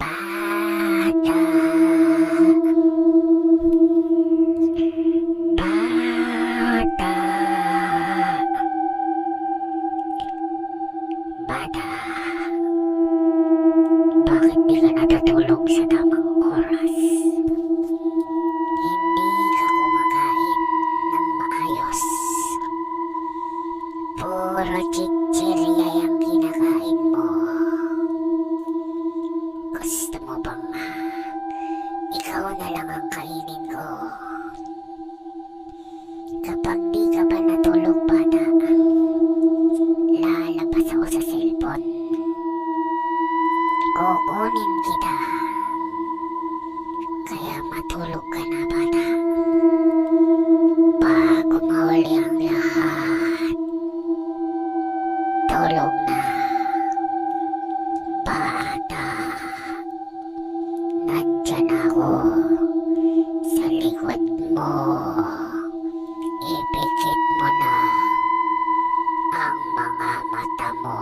Bata, bata, bata, bakit di ka natutulog sa tamang oras? Hindi ka kumakain ng maayos. Puro chichirya yung kinakain mo. Gusto mo bang ikaw na lang ang kainin ko? Kapag di ka pa natulog, bata, lalabas ako sa cellphone. Kukunin kita. Kaya matulog ka na, bata. Bago mahuli ang lahat. Tulog na. Bata. Nandyan ako. Sa likod mo. Ipikit mo na ang mga mata mo.